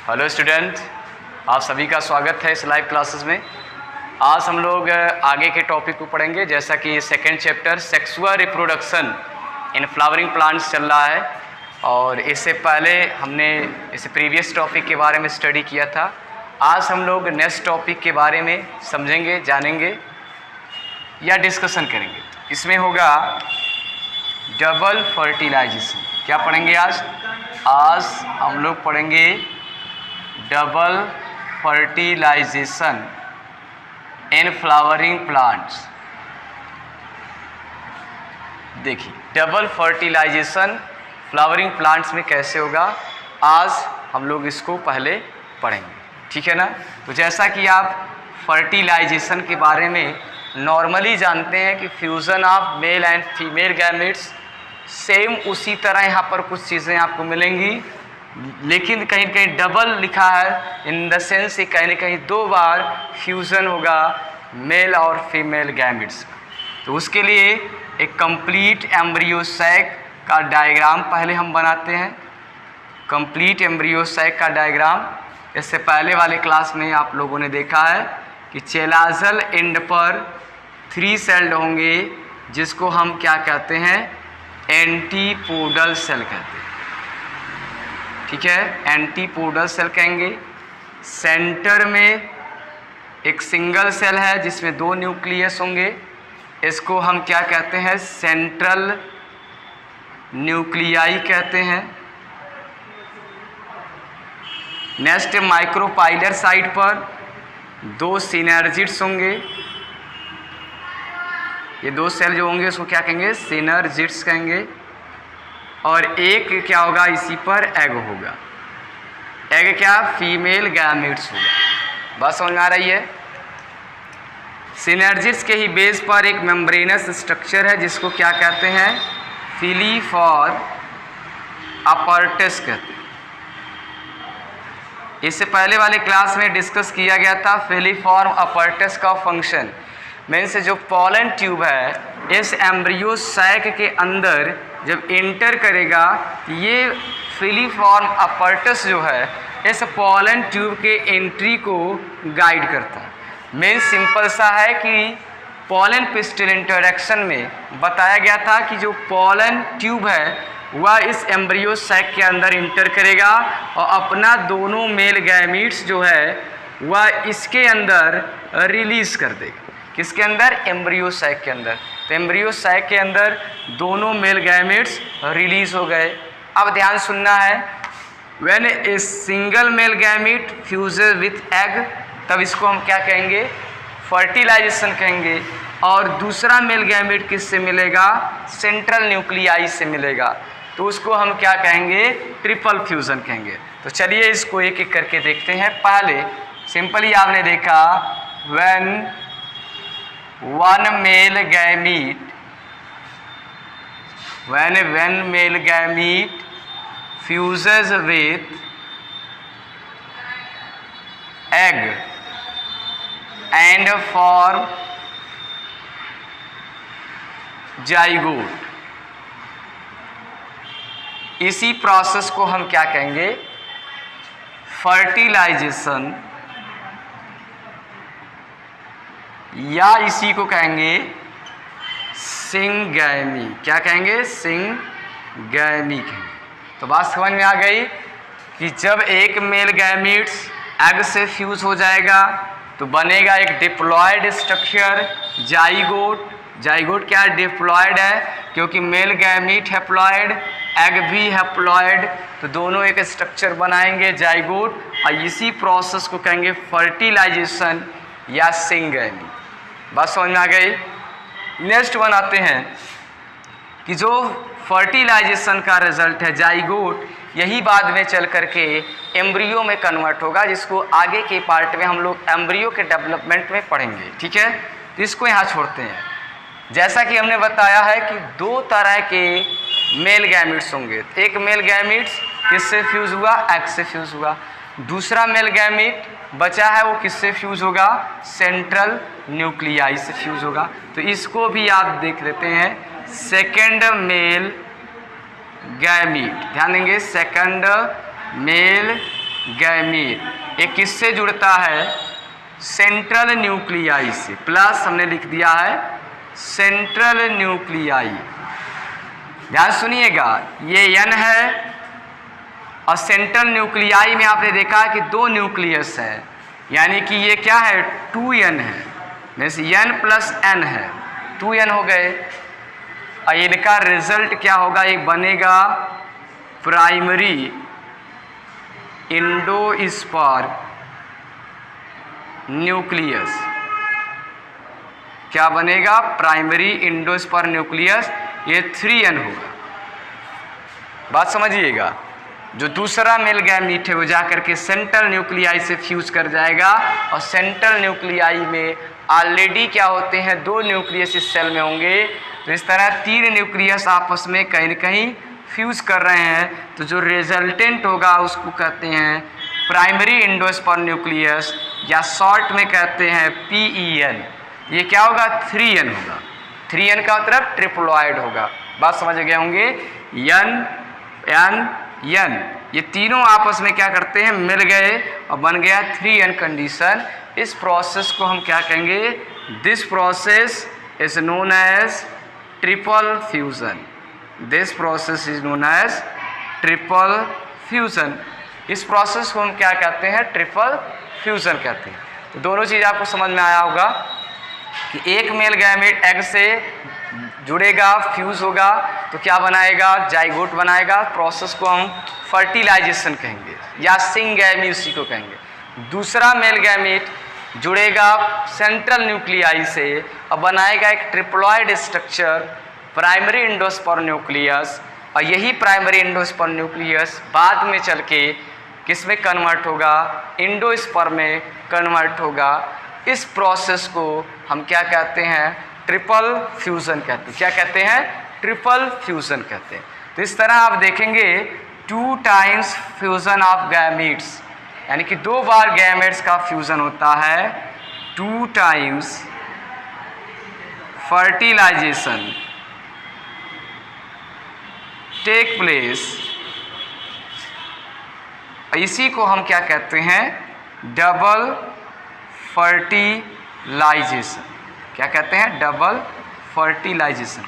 Hello student, आप सभी का स्वागत है इस लाइव क्लासेस में। आज हम लोग आगे के टॉपिक को पढ़ेंगे, जैसा कि second chapter sexual reproduction in flowering plants चल रहा है। और इससे पहले हमने इस प्रीवियस टॉपिक के बारे में स्टडी किया था। आज हम लोग नेक्स्ट टॉपिक के बारे में समझेंगे, जानेंगे या डिस्कशन करेंगे। इसमें होगा डबल फर्टिलाइजेशन। क्या पढ़ेंगे आज? आज हम लोग पढ़ेंगे double fertilisation in flowering plants. देखिए, डबल फर्टिलाइजेशन फ्लावरिंग प्लांट्स में कैसे होगा, आज हम लोग इसको पहले पढ़ेंगे, ठीक है ना। तो जैसा कि आप फर्टिलाइजेशन के बारे में नॉर्मली जानते हैं कि fusion of male and female gametes, same उसी तरह यहाँ पर कुछ चीज़ें आपको मिलेंगी, लेकिन कहीं कहीं डबल लिखा है। इन द सेंस कि कहीं न कहीं दो बार फ्यूज़न होगा मेल और फीमेल गैमेट्स। तो उसके लिए एक कंप्लीट एम्ब्रियो सैक का डायग्राम पहले हम बनाते हैं। कंप्लीट एम्ब्रियो सैक का डायग्राम इससे पहले वाले क्लास में आप लोगों ने देखा है कि चेलाजल एंड पर 3 सेल्ड होंगे, जिसको हम क्या कहते हैं? एंटीपोडल सेल कहते हैं, ठीक है। एंटीपोडल सेल कहेंगे। सेंटर में एक सिंगल सेल है जिसमें 2 न्यूक्लियस होंगे, इसको हम क्या कहते हैं? सेंट्रल न्यूक्लियाई कहते हैं। नेक्स्ट माइक्रोपाइलर साइड पर 2 सिनर्जिड्स होंगे। ये 2 सेल जो होंगे उसको क्या कहेंगे? सिनर्जिड्स कहेंगे। और एक क्या होगा? इसी पर एग होगा। एग क्या? फीमेल गैमेट्स होगा। बात समझ में आ रही है? सिनर्जिड्स के ही बेस पर एक मेम्ब्रेनस स्ट्रक्चर है जिसको क्या कहते हैं? फिलीफॉर अपरटस कहते हैं। इससे पहले वाले क्लास में डिस्कस किया गया था फिलीफॉर्म अपरटस का फंक्शन। मीन्स जो पॉलन ट्यूब है इस एम्ब्रियो सैक के अंदर जब इंटर करेगा, ये फिलीफॉर्म अपरटस जो है इस पॉलन ट्यूब के एंट्री को गाइड करता है। मेन सिंपल सा है कि पॉलन पिस्टल इंटरेक्शन में बताया गया था कि जो पॉलन ट्यूब है वह इस एम्ब्रियो सैक के अंदर इंटर करेगा और अपना दोनों मेल गैमीट्स जो है वह इसके अंदर रिलीज कर देगा। किसके अंदर? एम्ब्रियो सैक के अंदर। तो एम्ब्रियो सैक के अंदर दोनों मेल गैमेट्स रिलीज हो गए। अब ध्यान सुनना है, when a single male gamete fuses with egg, तब इसको हम क्या कहेंगे? फर्टिलाइजेशन कहेंगे। और दूसरा मेल गैमेट किससे मिलेगा? सेंट्रल न्यूक्लियाई से मिलेगा, तो उसको हम क्या कहेंगे? ट्रिपल फ्यूजन कहेंगे। तो चलिए इसको एक एक करके देखते हैं। पहले सिंपली आपने देखा when one male gamete fuses with egg and form zygote, इसी प्रोसेस को हम क्या कहेंगे? फर्टिलाइजेशन, या इसी को कहेंगे सिंगैमी। क्या कहेंगे? सिंगैमी कहेंगे। तो बात समझ में आ गई कि जब एक मेल गैमीट्स एग से फ्यूज हो जाएगा तो बनेगा एक डिप्लॉयड स्ट्रक्चर जाइगोट। जाइगोट क्या है? डिप्लॉयड है, क्योंकि मेल गैमीट हैप्लॉयड, एग भी हैप्लॉयड, तो दोनों एक स्ट्रक्चर बनाएंगे जाइगोट, और इसी प्रोसेस को कहेंगे फर्टिलाइजेशन या सिंगैमी। बात समझ में आ गई। नेक्स्ट वन आते हैं कि जो फर्टिलाइजेशन का रिजल्ट है जाइगोट, यही बाद में चल करके एम्ब्रियो में कन्वर्ट होगा, जिसको आगे के पार्ट में हम लोग एम्ब्रियो के डेवलपमेंट में पढ़ेंगे, ठीक है। तो इसको यहाँ छोड़ते हैं। जैसा कि हमने बताया है कि 2 तरह के मेल गैमेट्स होंगे। एक मेल गैमेट्स किससे फ्यूज हुआ? एग से फ्यूज हुआ। दूसरा मेल गैमेट बचा है वो किससे फ्यूज होगा? सेंट्रल न्यूक्लियाई से फ्यूज होगा। तो इसको भी आप देख लेते हैं, सेकेंड मेल गैमीट, ध्यान देंगे, सेकंड मेल गैमीट। ये किससे जुड़ता है? सेंट्रल न्यूक्लियाई से, प्लस हमने लिख दिया है सेंट्रल न्यूक्लियाई। ध्यान सुनिएगा, ये N है और सेंट्रल न्यूक्लियाई में आपने देखा कि 2 न्यूक्लियस है, यानी कि ये क्या है 2N है, जैसे N प्लस N है, 2N हो गए। और इनका रिजल्ट क्या होगा? एक बनेगा प्राइमरी इंडोस्पर्म न्यूक्लियस। क्या बनेगा? Primary endosperm nucleus. ये 3N होगा। बात समझिएगा, जो दूसरा मेल गैमीट है वो जाकर के सेंट्रल न्यूक्लियाई से फ्यूज कर जाएगा और सेंट्रल न्यूक्लियाई में ऑलरेडी क्या होते हैं 2 न्यूक्लियस इस सेल में होंगे। तो इस तरह 3 न्यूक्लियस आपस में कहीं न कहीं फ्यूज कर रहे हैं, तो जो रिजल्टेंट होगा उसको कहते हैं प्राइमरी इंडोस्पर्म न्यूक्लियस, या शॉर्ट में कहते हैं PEN। ये क्या होगा? 3N होगा। 3N का मतलब ट्रिप्लॉइड होगा। बात समझ गए होंगे? N N N ये तीनों आपस में क्या करते हैं? मिल गए और बन गया 3N कंडीशन। इस प्रोसेस को हम क्या कहेंगे? This process is known as triple fusion. This process is known as triple fusion. इस प्रोसेस को हम क्या कहते हैं? ट्रिपल फ्यूजन कहते हैं। तो दोनों चीज़ आपको समझ में आया होगा कि एक मेल गैमेट एग से जुड़ेगा, फ्यूज होगा, तो क्या बनाएगा? जाइगोट बनाएगा। प्रोसेस को हम फर्टिलाइजेशन कहेंगे या सिंगैमी उसी को कहेंगे। दूसरा मेल गैमेट जुड़ेगा सेंट्रल न्यूक्लियाई से और बनाएगा एक triploid structure primary endosperm nucleus, और यही प्राइमरी इंडोस्पर्म न्यूक्लियस बाद में चल के किस में कन्वर्ट होगा? इंडोस्पर्म में कन्वर्ट होगा। इस प्रोसेस को हम क्या कहते हैं? ट्रिपल फ्यूज़न कहते हैं। क्या कहते हैं? ट्रिपल फ्यूज़न कहते हैं। तो इस तरह आप देखेंगे 2 टाइम्स फ्यूज़न ऑफ गैमीट्स, यानी कि 2 बार गैमेट्स का फ्यूज़न होता है। 2 टाइम्स फर्टिलाइजेशन टेक प्लेस, इसी को हम क्या कहते हैं? Double fertilisation. क्या कहते हैं? Double fertilisation.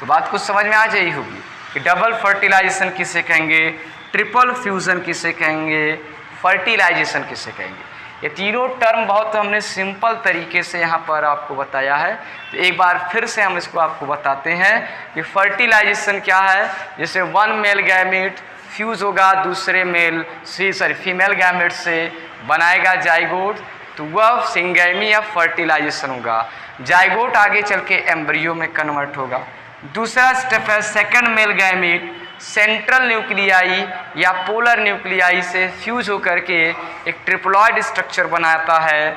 तो बात कुछ समझ में आ जाई होगी कि डबल फर्टिलाइजेशन किसे कहेंगे, ट्रिपल फ्यूज़न किसे कहेंगे, फर्टिलाइजेशन किसे कहेंगे। ये तीनों टर्म बहुत हमने सिंपल तरीके से यहाँ पर आपको बताया है। तो एक बार फिर से हम इसको आपको बताते हैं कि फर्टिलाइजेशन क्या है। जैसे 1 मेल गैमेट फ्यूज़ होगा दूसरे फीमेल गैमेट से, बनाएगा जाइगोट, तो वह सिंगैमी या फर्टिलाइजेशन होगा। जाइगोट आगे चल के एम्ब्रियो में कन्वर्ट होगा। दूसरा स्टेप है second male gamete central nuclei या पोलर न्यूक्लियाई से फ्यूज होकर के एक ट्रिप्लॉइड स्ट्रक्चर बनाता है।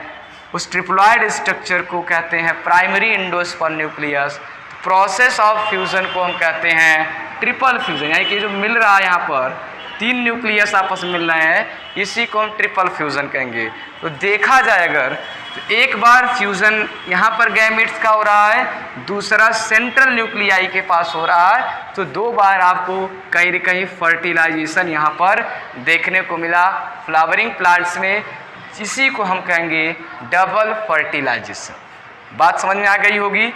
उस ट्रिप्लॉइड स्ट्रक्चर को कहते हैं primary endosperm nucleus. Process of fusion को हम कहते हैं ट्रिपल फ्यूज़न, यानी कि जो मिल रहा है यहाँ पर 3 न्यूक्लियस आपस में मिल रहे हैं, इसी को हम ट्रिपल फ्यूज़न कहेंगे। तो देखा जाए अगर तो एक बार फ्यूज़न यहाँ पर गैमेट्स का हो रहा है, दूसरा सेंट्रल न्यूक्लियाई के पास हो रहा है, तो 2 बार आपको कहीं न कहीं फर्टिलाइजेशन यहाँ पर देखने को मिला फ्लावरिंग प्लांट्स में। इसी को हम कहेंगे डबल फर्टिलाइजेशन। बात समझ में आ गई होगी।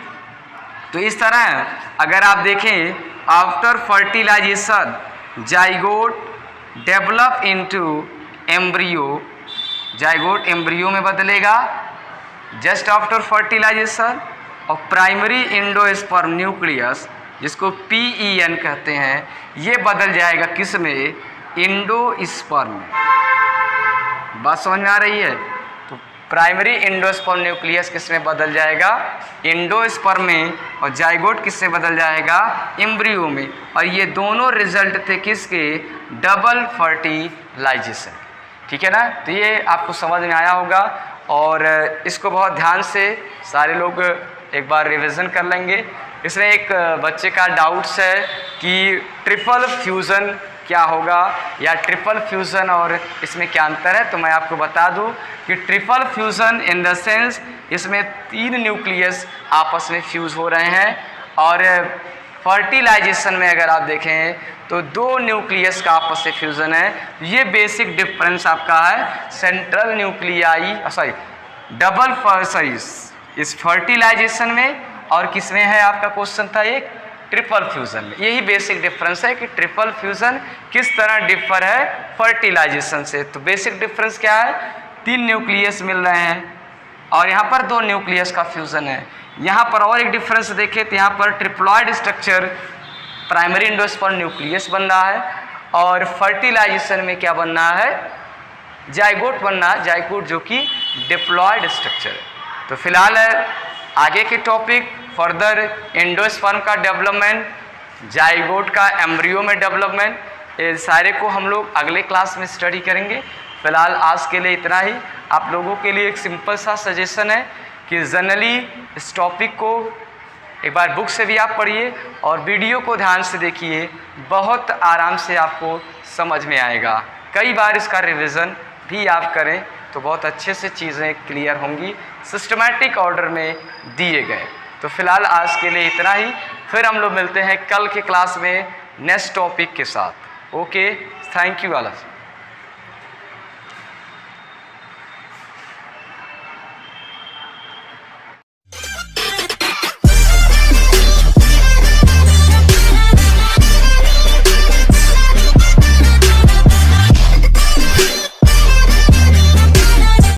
तो इस तरह अगर आप देखें after fertilisation zygote develop into embryo, zygote embryo में बदलेगा जस्ट आफ्टर फर्टिलाइजेशन, और प्राइमरी इंडोस्पर्म न्यूक्लियस जिसको PEN कहते हैं ये बदल जाएगा किस में? इंडोस्पर्म में। बात समझ में आ रही है। तो प्राइमरी इंडोस्पर्म न्यूक्लियस किस में बदल जाएगा? इंडोस्पर्म में, और जाइगोट किस में बदल जाएगा? एम्ब्रियो में। और ये दोनों रिजल्ट थे किसके? Double fertilisation. ठीक है ना। तो ये आपको समझ में आया होगा और इसको बहुत ध्यान से सारे लोग एक बार रिवीजन कर लेंगे। इसमें एक बच्चे का डाउट्स है कि ट्रिपल फ्यूज़न क्या होगा या ट्रिपल फ्यूज़न और इसमें क्या अंतर है। तो मैं आपको बता दूं कि triple fusion in the sense इसमें 3 न्यूक्लियस आपस में फ्यूज़ हो रहे हैं, और फर्टिलाइजेशन में अगर आप देखें तो दो न्यूक्लियस का आपस से फ्यूज़न है। ये बेसिक डिफरेंस आपका है सेंट्रल न्यूक्लियाई सॉरी डबल इस फर्टिलाइजेशन में और किस में है आपका क्वेश्चन था एक ट्रिपल फ्यूज़न में। यही बेसिक डिफरेंस है कि ट्रिपल फ्यूज़न किस तरह डिफर है फर्टिलाइजेशन से। तो बेसिक डिफरेंस क्या है, 3 न्यूक्लियस मिल रहे हैं और यहाँ पर 2 न्यूक्लियस का फ्यूज़न है। यहाँ पर और एक डिफरेंस देखें तो यहाँ पर triploid structure primary endosperm nucleus बन रहा है और फर्टिलाइजेशन में क्या बन रहा है, जाइगोट बन रहा है, जाइगोट जो कि डिप्लॉइड स्ट्रक्चर है। तो फिलहाल आगे के टॉपिक फर्दर एंडोस्पर्म का डेवलपमेंट, जाइगोट का एम्ब्रियो में डेवलपमेंट, ये सारे को हम लोग अगले क्लास में स्टडी करेंगे। फिलहाल आज के लिए इतना ही। आप लोगों के लिए एक सिंपल सा सजेशन है कि जनरली इस टॉपिक को एक बार बुक से भी आप पढ़िए और वीडियो को ध्यान से देखिए, बहुत आराम से आपको समझ में आएगा। कई बार इसका रिवीजन भी आप करें तो बहुत अच्छे से चीज़ें क्लियर होंगी, सिस्टमैटिक ऑर्डर में दिए गए। तो फिलहाल आज के लिए इतना ही, फिर हम लोग मिलते हैं कल के क्लास में नेक्स्ट टॉपिक के साथ। Okay, thank you all of you.